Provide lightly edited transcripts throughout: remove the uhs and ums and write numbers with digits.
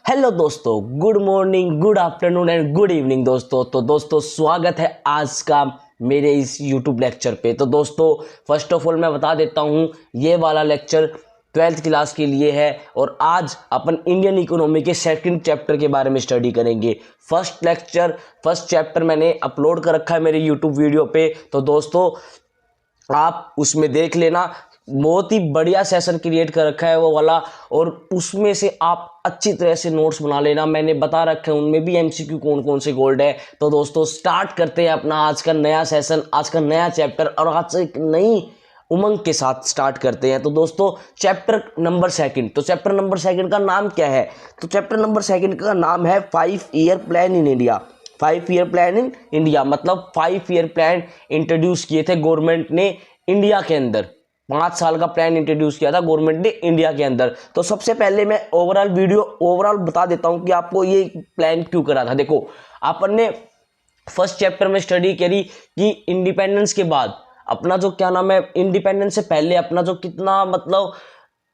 Hello दोस्तों, good morning, good afternoon and good evening दोस्तों। तो दोस्तों स्वागत है आज का मेरे इस यूट्यूब लेक्चर पे। तो दोस्तों फर्स्ट ऑफ ऑल मैं बता देता हूँ, ये वाला लेक्चर 12th क्लास के लिए है और आज अपन इंडियन इकोनॉमी के सेकंड चैप्टर के बारे में स्टडी करेंगे। फर्स्ट चैप्टर मैंने अपलोड कर रखा है मेरे यूट्यूब वीडियो पे, तो दोस्तों आप उसमें देख लेना। बहुत ही बढ़िया सेशन क्रिएट कर रखा है वो वाला, और उसमें से आप अच्छी तरह से नोट्स बना लेना। मैंने बता रखा है उनमें भी एमसीक्यू कौन कौन से गोल्ड है। तो दोस्तों स्टार्ट करते हैं अपना आज का नया सेशन, आज का नया चैप्टर, और आज से एक नई उमंग के साथ स्टार्ट करते हैं। तो दोस्तों चैप्टर नंबर सेकंड, तो चैप्टर नंबर सेकंड का नाम क्या है? तो चैप्टर नंबर सेकंड का नाम है 5 year plan in India. 5 year plan in India मतलब 5 ईयर प्लान इंट्रोड्यूस किए थे गवर्नमेंट ने इंडिया के अंदर। 5 साल का प्लान इंट्रोड्यूस किया था गवर्नमेंट ने इंडिया के अंदर। तो सबसे पहले मैं ओवरऑल बता देता हूं कि आपको ये प्लान क्यों करा था। देखो, अपन ने फर्स्ट चैप्टर में स्टडी करी कि इंडिपेंडेंस के बाद अपना जो क्या नाम है, इंडिपेंडेंस से पहले अपना जो कितना मतलब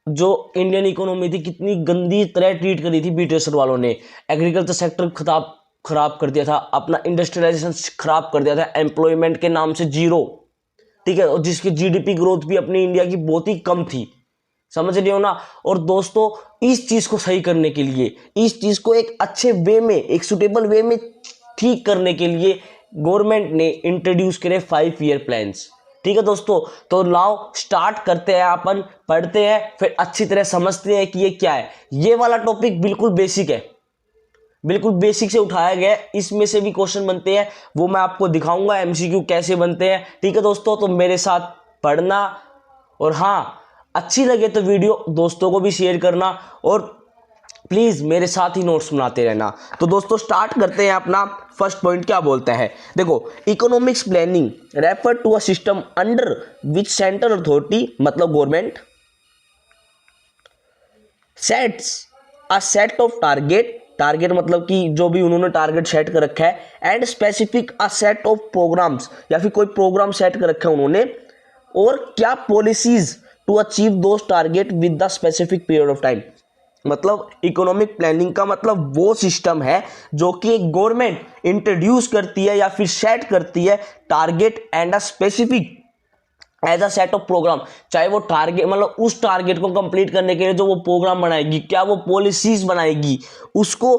जो इंडियन इकोनॉमी थी कितनी गंदी तरह ट्रीट करी थी ब्रिटिशर वालों ने। एग्रीकल्चर सेक्टर खराब कर दिया था, अपना इंडस्ट्रियलाइजेशन खराब कर दिया था, एम्प्लॉयमेंट के नाम से जीरो, ठीक है, और जिसकी जीडीपी ग्रोथ भी अपनी इंडिया की बहुत ही कम थी, समझ रहे हो ना। और दोस्तों इस चीज को सही करने के लिए, इस चीज को एक अच्छे वे में, एक सुटेबल वे में ठीक करने के लिए गवर्नमेंट ने इंट्रोड्यूस करे 5 ईयर प्लान्स। ठीक है दोस्तों, तो नाउ स्टार्ट करते हैं, अपन पढ़ते हैं, फिर अच्छी तरह समझते हैं कि ये क्या है। ये वाला टॉपिक बिल्कुल बेसिक है, बिल्कुल बेसिक से उठाया गया है। इसमें से भी क्वेश्चन बनते हैं, वो मैं आपको दिखाऊंगा एमसीक्यू कैसे बनते हैं। ठीक है दोस्तों, तो मेरे साथ पढ़ना, और हाँ अच्छी लगे तो वीडियो दोस्तों को भी शेयर करना, और प्लीज मेरे साथ ही नोट्स बनाते रहना। तो दोस्तों स्टार्ट करते हैं अपना फर्स्ट पॉइंट क्या बोलता है। देखो, economics planning refer to a system under which central authority मतलब government sets a set of target मतलब कि जो भी उन्होंने टारगेट सेट कर रखा है, and specific a set of programs या फिर कोई प्रोग्राम सेट कर रखा है उन्होंने, और क्या policies to achieve those target with the specific period of time. मतलब इकोनॉमिक प्लानिंग का मतलब वो सिस्टम है जो कि एक गवर्नमेंट इंट्रोड्यूस करती है या फिर सेट करती है target and a specific as a set of program. चाहे वो टारगेट मतलब उस टारगेट को कंप्लीट करने के लिए जो वो प्रोग्राम बनाएगी, क्या वो पॉलिसीज बनाएगी, उसको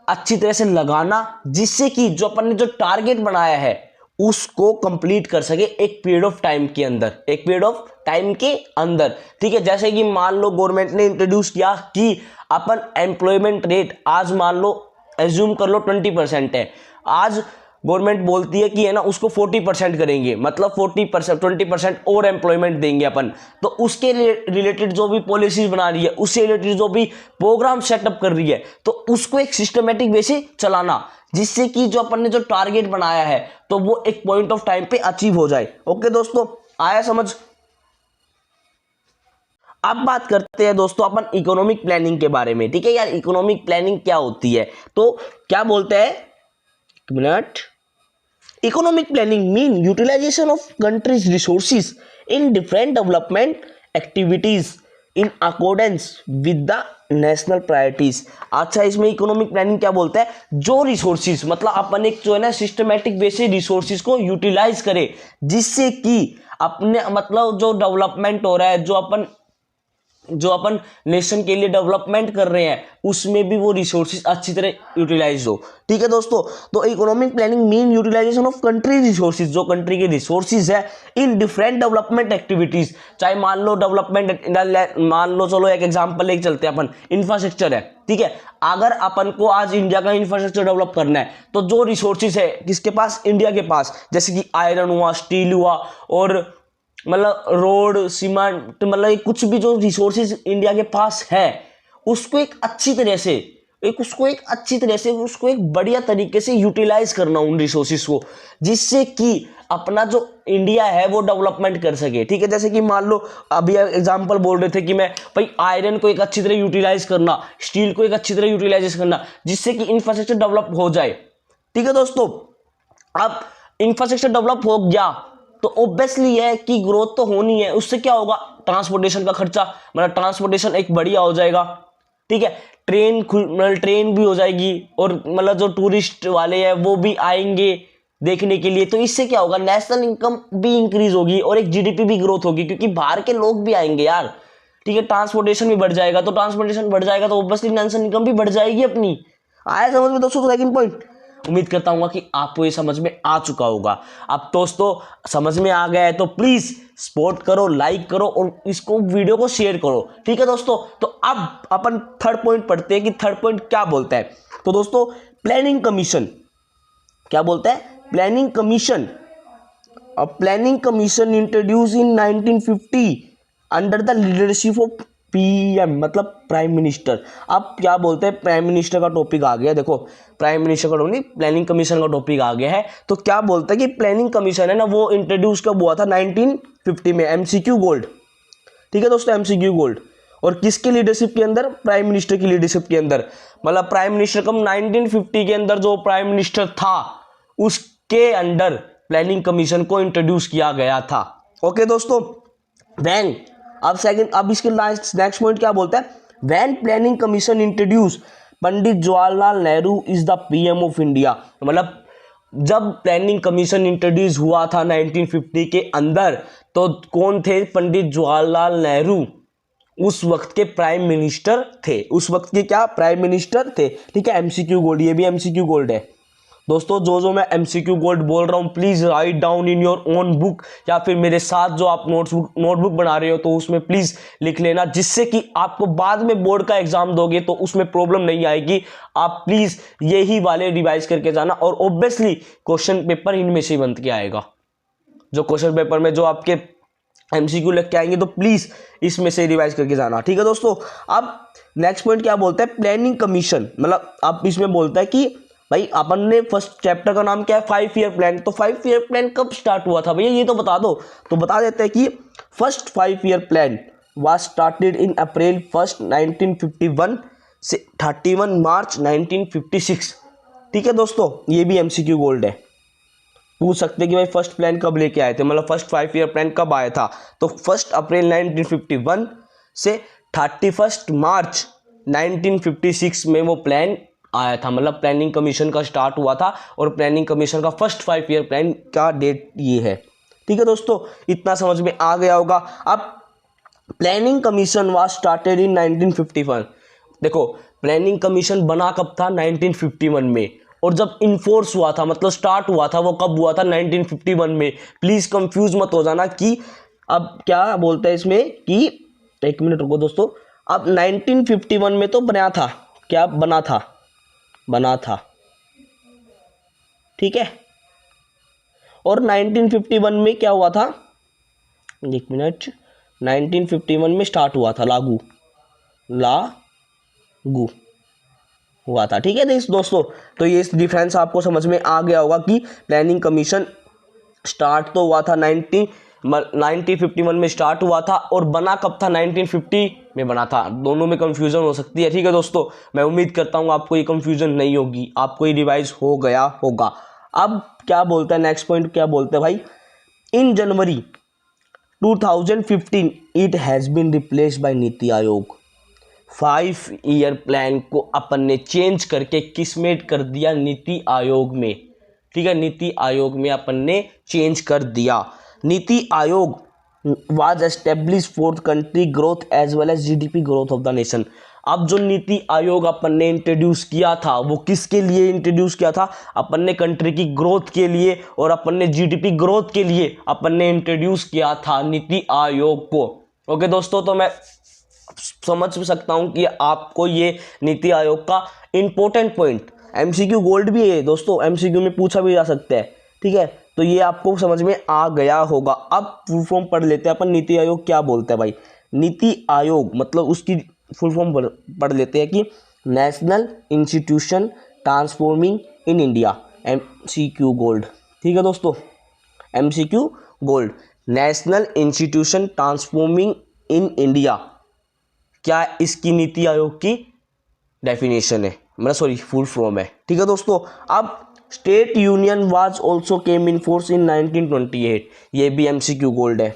अच्छी तरह से लगाना, जिससे कि जो अपन ने जो टारगेट बनाया है उसको कंप्लीट कर सके एक पीरियड ऑफ टाइम के अंदर, एक पीरियड ऑफ टाइम के अंदर। ठीक है, जैसे कि मान लो गवर्नमेंट ने इंट्रोड्यूस किया कि अपन एम्प्लॉयमेंट रेट आज मान लो एज्यूम कर लो 20% है, आज गवर्नमेंट बोलती है कि है ना उसको 40% करेंगे, मतलब 40% 20% और एम्प्लॉयमेंट देंगे अपन। तो उसके रिलेटेड जो भी पॉलिसीज बना रही है, उससे रिलेटेड जो भी प्रोग्राम सेटअप कर रही है, तो उसको एक सिस्टमेटिक वे से चलाना, जिससे कि जो अपन ने जो टारगेट बनाया है तो वो एक पॉइंट ऑफ टाइम पे अचीव हो जाए। ओके दोस्तों, आया समझ। अब बात करते हैं दोस्तों अपन इकोनॉमिक प्लानिंग के बारे में। ठीक है यार, इकोनॉमिक प्लानिंग क्या होती है? तो क्या बोलते हैं, एक minute, economic planning mean utilization of country's resources in different development activities in accordance with the national priorities. अच्छा, इसमें इकोनॉमिक प्लानिंग क्या बोलता है, जो रिसोर्सेज मतलब अपन एक जो है ना सिस्टमेटिक वे से रिसोर्सेज को यूटिलाइज करे, जिससे कि अपने मतलब जो डेवलपमेंट हो रहा है, जो अपन नेशन के लिए डेवलपमेंट कर रहे हैं, उसमें भी वो रिसोर्सेज अच्छी तरह यूटिलाइज हो। ठीक है दोस्तों, तो economic planning mean utilization of country resources, जो कंट्री के रिसोर्सेज है इन डिफरेंट डेवलपमेंट एक्टिविटीज। चाहे मान लो डेवलपमेंट, मान लो चलो एक एग्जांपल लेके चलते हैं अपन, इंफ्रास्ट्रक्चर है। ठीक है, अगर अपन को आज इंडिया का इंफ्रास्ट्रक्चर डेवलप करना है, तो जो रिसोर्सेज है किसके पास, इंडिया के पास, जैसे कि आयरन हुआ, स्टील हुआ, और मतलब रोड, सीमेंट, मतलब कुछ भी जो रिसोर्सेज इंडिया के पास है, उसको एक अच्छी तरह से उसको एक बढ़िया तरीके से यूटिलाइज करना उन रिसोर्सेज को, जिससे कि अपना जो इंडिया है वो डेवलपमेंट कर सके। ठीक है, जैसे कि मान लो अभी एग्जांपल बोल रहे थे कि मैं भाई आयरन को एक अच्छी तरह यूटिलाइज करना, स्टील को एक अच्छी तरह यूटिलाइज करना, जिससे कि इंफ्रास्ट्रक्चर डेवलप हो जाए। ठीक है दोस्तों, अब इंफ्रास्ट्रक्चर डेवलप हो गया तो ऑब्वियसली है कि ग्रोथ तो होनी है, उससे क्या होगा, ट्रांसपोर्टेशन का खर्चा, मतलब ट्रांसपोर्टेशन एक बढ़िया हो जाएगा। ठीक है, ट्रेन भी हो जाएगी और मतलब जो टूरिस्ट वाले हैं वो भी आएंगे देखने के लिए। तो इससे क्या होगा, नेशनल इनकम भी इंक्रीज होगी और एक जीडीपी भी ग्रोथ होगी, क्योंकि बाहर के लोग भी आएंगे यार। ठीक है, ट्रांसपोर्टेशन भी बढ़ जाएगा, तो ट्रांसपोर्टेशन बढ़ जाएगा तो ऑब्वियसली नेशनल इनकम भी बढ़ जाएगी अपनी। आया समझ में दोस्तों सेकंड पॉइंट? उम्मीद करता हूँ कि आपको ये समझ में आ चुका होगा। अब दोस्तों समझ में आ गया है तो प्लीज सपोर्ट करो, लाइक करो और इसको वीडियो को शेयर करो। ठीक है दोस्तों, तो अब अपन थर्ड पॉइंट पढ़ते हैं कि थर्ड पॉइंट क्या बोलता है। तो दोस्तों प्लानिंग कमीशन क्या बोलता है? Planning commission, planning commission introduce in 1950 under the leadership of PM, मतलब प्राइम मिनिस्टर। अब क्या बोलते हैं, प्राइम मिनिस्टर का टॉपिक आ गया। देखो प्राइम मिनिस्टर का टॉपिक, प्लानिंग कमीशन का टॉपिक आ गया है। तो क्या बोलता है कि प्लानिंग कमीशन है ना, वो इंट्रोड्यूस कब हुआ था? 1950 में। MCQ gold. ठीक है दोस्तों, एमसीक्यू गोल्ड। और किसकी लीडरशिप के अंदर? प्राइम मिनिस्टर की लीडरशिप के अंदर। मतलब प्राइम मिनिस्टर कब? 1950 के अंदर जो प्राइम मिनिस्टर था उसके अंडर प्लानिंग कमीशन को इंट्रोड्यूस किया गया था। ओके दोस्तों, वैन अब इसके नेक्स्ट पॉइंट क्या बोलता है? When planning commission introduce Pandit Jawaharlal Nehru is the PM of India. मतलब जब प्लानिंग कमीशन इंट्रोड्यूस हुआ था 1950 के अंदर, तो कौन थे? पंडित जवाहरलाल नेहरू उस वक्त के प्राइम मिनिस्टर थे। उस वक्त के क्या? प्राइम मिनिस्टर थे। ठीक है, एमसीक्यू गोल्ड, ये भी एमसीक्यू गोल्ड है दोस्तों। जो मैं एमसीक्यू गोल्ड बोल रहा हूँ please write down in your own book, या फिर मेरे साथ जो आप नोटबुक बना रहे हो तो उसमें प्लीज लिख लेना, जिससे कि आपको बाद में बोर्ड का एग्जाम दोगे तो उसमें प्रॉब्लम नहीं आएगी। आप प्लीज यही वाले रिवाइज करके जाना, और ऑब्वियसली क्वेश्चन पेपर इनमें से बन के आएगा। जो क्वेश्चन पेपर में जो आपके एमसीक्यू लग के आएंगे तो प्लीज इसमें से रिवाइज करके जाना। ठीक है दोस्तों, अब नेक्स्ट पॉइंट क्या बोलता है? प्लानिंग कमीशन, मतलब अब इसमें बोलता है कि भाई अपन ने फर्स्ट चैप्टर का नाम क्या है? 5 ईयर प्लान। तो 5 ईयर प्लान कब स्टार्ट हुआ था भैया, ये तो बता दो। तो बता देते हैं कि first 5 year plan was started in April 1, 1951 से 31 मार्च 1956। ठीक है दोस्तों, ये भी एमसीक्यू गोल्ड है। पूछ सकते हैं कि भाई फर्स्ट प्लान कब लेके आए थे, मतलब फर्स्ट 5 ईयर प्लान कब आया था? तो 1 अप्रैल 1951 से 31 मार्च 1956 में वो प्लान आया था। मतलब प्लानिंग कमीशन का स्टार्ट हुआ था, और प्लानिंग कमीशन का फर्स्ट 5 ईयर प्लान का डेट ये है। ठीक है दोस्तों, इतना समझ में आ गया होगा। अब प्लानिंग कमीशन वाज स्टार्टेड इन 1951। देखो प्लानिंग कमीशन बना कब था? 1951 में। और जब इन्फोर्स हुआ था, मतलब स्टार्ट हुआ था, वो कब हुआ था? 1951 में। प्लीज कंफ्यूज मत हो जाना कि अब क्या बोलते हैं इसमें कि, एक मिनट रुको दोस्तों, अब 1951 में तो बना था, क्या बना था, ठीक है। और 1951 में क्या हुआ था? एक मिनट, 1951 में स्टार्ट हुआ था, लागू हुआ था। ठीक है दोस्तों, तो ये डिफरेंस आपको समझ में आ गया होगा कि प्लानिंग कमीशन स्टार्ट तो हुआ था 1951 में स्टार्ट हुआ था, और बना कब था? 1950 में बना था। दोनों में कंफ्यूजन हो सकती है। ठीक है दोस्तों, मैं उम्मीद करता हूँ आपको ये कंफ्यूजन नहीं होगी, आपको ये रिवाइज हो गया होगा। अब क्या बोलता है नेक्स्ट पॉइंट, क्या बोलते हैं भाई? In January 2015 it has been replaced by NITI Aayog. 5 year plan को अपन ने चेंज करके किसमें कर दिया? नीति आयोग में। ठीक है, नीति आयोग में अपन ने चेंज कर दिया। NITI Aayog was establish for country growth as well as GDP growth of the nation. अब जो नीति आयोग अपन ने इंट्रोड्यूस किया था वो किसके लिए इंट्रोड्यूस किया था? अपन ने कंट्री की ग्रोथ के लिए और अपन ने जीडीपी ग्रोथ के लिए अपन ने इंट्रोड्यूस किया था नीति आयोग को। ओके दोस्तों, तो मैं समझ सकता हूं कि आपको ये नीति आयोग का इंपॉर्टेंट पॉइंट, एमसीक्यू गोल्ड भी है दोस्तों, एमसीक्यू में पूछा भी जा सकता है। ठीक है, तो ये आपको समझ में आ गया होगा। अब फुल फॉर्म पढ़ लेते हैं अपन, नीति आयोग क्या बोलता है भाई? नीति आयोग मतलब उसकी फुल फॉर्म पढ़ लेते हैं कि national institution transforming in India, MCQ gold. ठीक है दोस्तों, MCQ gold, national institution transforming in India, क्या इसकी नीति आयोग की डेफिनेशन है, मतलब सॉरी फुल फॉर्म है। ठीक है दोस्तों, अब state union was also came in force in 1928, ये भी एमसीक्यू गोल्ड है,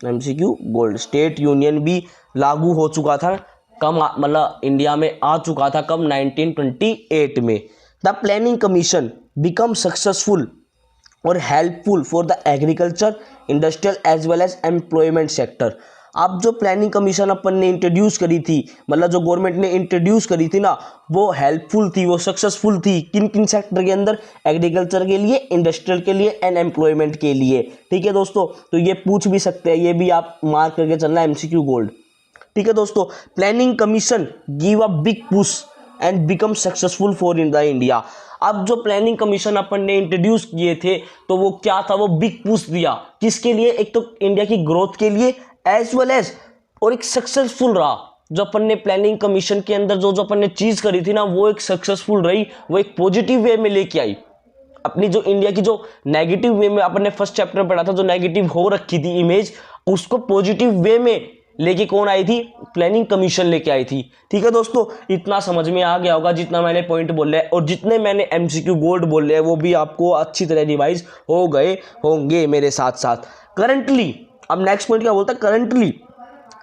एमसीक्यू गोल्ड। स्टेट यूनियन भी लागू हो चुका था कम मतलब इंडिया में आ चुका था कम 1928 में। The planning commission become successful और helpful for the agriculture, industrial as well as employment sector. अब जो प्लानिंग कमीशन अपन ने इंट्रोड्यूस करी थी, मतलब जो गवर्नमेंट ने इंट्रोड्यूस करी थी ना, वो हेल्पफुल थी, वो सक्सेसफुल थी। किन किन सेक्टर के अंदर? एग्रीकल्चर के लिए, इंडस्ट्रियल के लिए एंड एम्प्लॉयमेंट के लिए। ठीक है दोस्तों, तो ये पूछ भी सकते हैं, ये भी आप मार्क करके चलना एमसीक्यू गोल्ड। ठीक है दोस्तों, planning commission give a big push and become successful for in the India. अब जो प्लानिंग कमीशन अपन ने इंट्रोड्यूस किए थे तो वो क्या था? वो बिग पुश दिया किसके लिए? एक तो इंडिया की ग्रोथ के लिए एज वेल एज, और एक सक्सेसफुल रहा। जो अपन ने प्लानिंग कमीशन के अंदर जो अपन ने चीज करी थी ना, वो एक सक्सेसफुल रही, वो एक पॉजिटिव वे में लेके आई। अपनी जो इंडिया की जो नेगेटिव वे में अपन ने फर्स्ट चैप्टर में पढ़ा था, जो नेगेटिव हो रखी थी इमेज, उसको पॉजिटिव वे में लेके कौन आई थी? प्लानिंग कमीशन लेके आई थी। ठीक है दोस्तों, इतना समझ में आ गया होगा जितना मैंने पॉइंट बोले हैं, और जितने मैंने एमसीक्यू गोल्ड बोले हैं वो भी आपको अच्छी तरह रिवाइज हो गए होंगे मेरे साथ साथ। करंटली, अब नेक्स्ट पॉइंट क्या बोलता है? Currently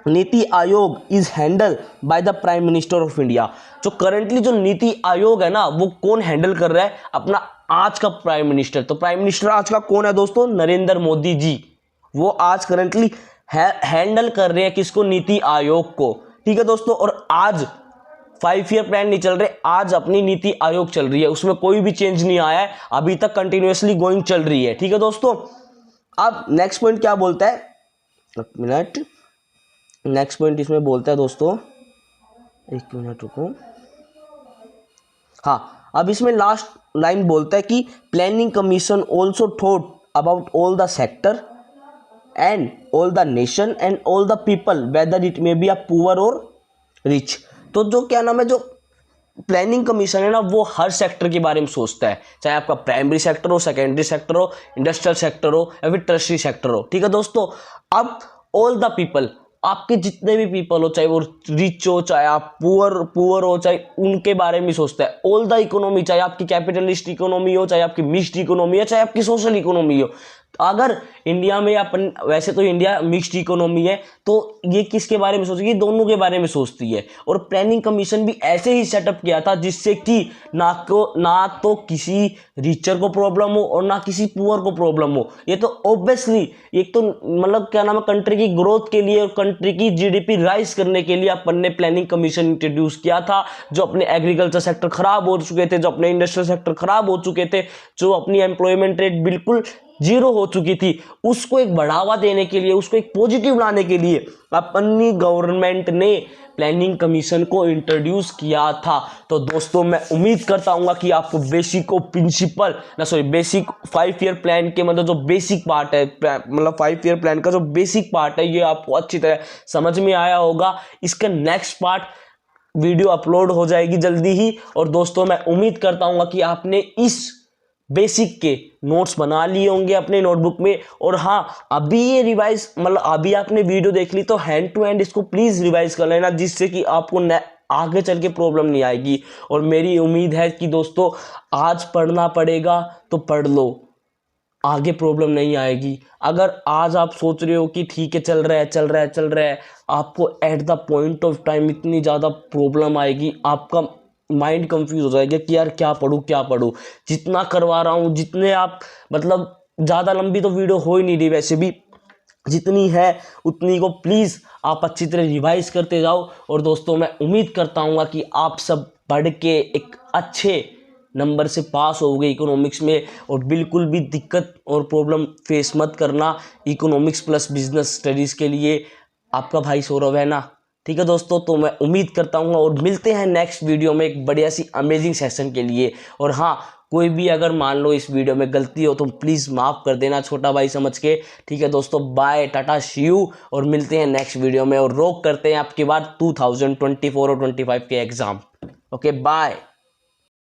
NITI Aayog is handle by the prime minister of India. जो करंटली जो नीति आयोग है ना, वो कौन हैंडल कर रहा है? अपना आज का प्राइम मिनिस्टर। तो प्राइम मिनिस्टर आज का कौन है दोस्तों? नरेंद्र मोदी जी। वो आज करंटली हैंडल कर रहे हैं किसको? नीति आयोग को। ठीक है दोस्तों, और आज 5 ईयर प्लान नहीं चल रहे, आज अपनी नीति आयोग चल रही है, उसमें कोई भी चेंज नहीं आया है, अभी तक कंटिन्यूअसली गोइंग चल रही है। ठीक है दोस्तों, अब नेक्स्ट पॉइंट क्या बोलता है? एक मिनट, नेक्स्ट पॉइंट इसमें बोलता है दोस्तों, एक मिनट रुको। हाँ, अब इसमें लास्ट लाइन बोलता है कि planning commission also thought about all the sector and all the nation and all the people whether it may be a poor or rich। तो जो क्या नाम है, जो प्लानिंग कमीशन है ना, वो हर सेक्टर के बारे में सोचता है, चाहे आपका प्राइमरी सेक्टर हो, सेकेंडरी सेक्टर हो, इंडस्ट्रियल सेक्टर हो या फिर टर्शरी सेक्टर हो। ठीक है दोस्तों, अब ऑल द पीपल, आपके जितने भी पीपल हो, चाहे वो रिच हो, चाहे आप पुअर हो, चाहे उनके बारे में सोचता है। ऑल द इकोनॉमी, चाहे आपकी कैपिटलिस्ट इकोनॉमी हो, चाहे आपकी मिक्स्ड इकोनॉमी हो, चाहे आपकी सोशल इकोनॉमी हो। अगर इंडिया में अपन, वैसे तो इंडिया मिक्स्ड इकोनॉमी है, तो ये किसके बारे में सोचेगी? दोनों के बारे में सोचती है। और प्लानिंग कमीशन भी ऐसे ही सेटअप किया था जिससे कि ना तो किसी रिचर को प्रॉब्लम हो और ना किसी पुअर को प्रॉब्लम हो। ये तो ऑब्वियसली, एक तो मतलब क्या नाम है, कंट्री की ग्रोथ के लिए और कंट्री की जीडीपी राइज करने के लिए अपन ने प्लानिंग कमीशन इंट्रोड्यूस किया था। जो अपने एग्रीकल्चर सेक्टर खराब हो चुके थे, जो अपने इंडस्ट्रियल सेक्टर खराब हो चुके थे, जो अपनी एम्प्लॉयमेंट रेट बिल्कुल जीरो हो चुकी थी, उसको एक बढ़ावा देने के लिए, उसको एक पॉजिटिव लाने के लिए अपनी गवर्नमेंट ने प्लानिंग कमीशन को इंट्रोड्यूस किया था। तो दोस्तों, मैं उम्मीद करता हूँ कि आपको बेसिक और प्रिंसिपल बेसिक 5 ईयर प्लान के मतलब जो बेसिक पार्ट है, मतलब 5 ईयर प्लान का जो बेसिक पार्ट है, ये आपको अच्छी तरह समझ में आया होगा। इसका नेक्स्ट पार्ट वीडियो अपलोड हो जाएगी जल्दी ही। और दोस्तों, मैं उम्मीद करता हूँ कि आपने इस बेसिक के नोट्स बना लिए होंगे अपने नोटबुक में। और हाँ, अभी ये रिवाइज, मतलब अभी आपने वीडियो देख ली तो हैंड टू हैंड इसको प्लीज रिवाइज कर लेना, जिससे कि आपको आगे चल के प्रॉब्लम नहीं आएगी। और मेरी उम्मीद है कि दोस्तों, आज पढ़ना पड़ेगा तो पढ़ लो, आगे प्रॉब्लम नहीं आएगी। अगर आज आप सोच रहे हो कि ठीक है चल रहा है, आपको at the point of time इतनी ज़्यादा प्रॉब्लम आएगी, आपका माइंड कंफ्यूज हो जाएगा कि यार क्या पढूं। जितना करवा रहा हूँ, जितने आप मतलब, ज़्यादा लंबी तो वीडियो हो ही नहीं रही वैसे भी, जितनी है उतनी को प्लीज़ आप अच्छी तरह रिवाइज करते जाओ। और दोस्तों, मैं उम्मीद करता हूँ कि आप सब पढ़ के एक अच्छे नंबर से पास हो गए इकोनॉमिक्स में, और बिल्कुल भी दिक्कत और प्रॉब्लम फेस मत करना इकोनॉमिक्स प्लस बिजनेस स्टडीज़ के लिए। आपका भाई सौरभ है ना। ठीक है दोस्तों, तो मैं उम्मीद करता हूँ, और मिलते हैं नेक्स्ट वीडियो में एक बढ़िया सी अमेजिंग सेशन के लिए। और हाँ, कोई भी अगर मान लो इस वीडियो में गलती हो तो प्लीज़ माफ़ कर देना, छोटा भाई समझ के। ठीक है दोस्तों, बाय, टाटा, सी यू, और मिलते हैं नेक्स्ट वीडियो में। और रोक करते हैं आपकी बार 2024 और 25 के एग्ज़ाम। Okay, bye.